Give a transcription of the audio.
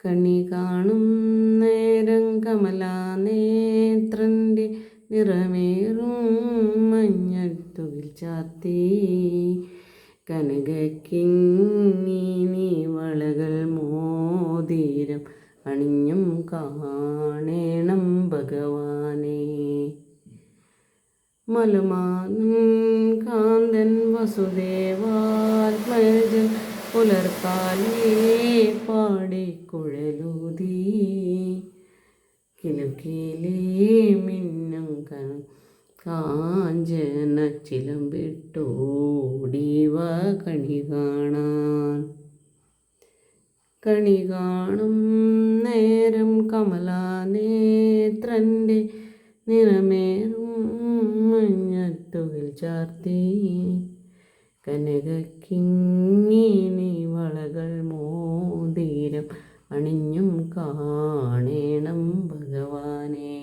കണി കാണും നേരം കമലാനേത്രൻ്റെ നിറമേറും മഞ്ഞത്തുകിൽ ചാർത്തി കനകക്കിങ്ങിനി വളകൾ മോതിരം അണിഞ്ഞും കാണേണം ഭഗവാനെ. മലുമാനും കാന്തൻ വസുദേവാത്മജൻ പുലർക്കാലേ പാടിക്കുഴലൂതി കിലുക്കിലേ മിന്നും കാഞ്ചന ചിലമ്പിട്ടോടിവ കണി കാണാൻ. കണി കാണും നേരം കമലാനേത്രൻ്റെ നിറമേറും മഞ്ഞത്തുകിൽ ചാർത്തി കനകക്കിങ്ങിണി വളകൾ മോതിരം അണിഞ്ഞും കാണേണം ഭഗവാനെ.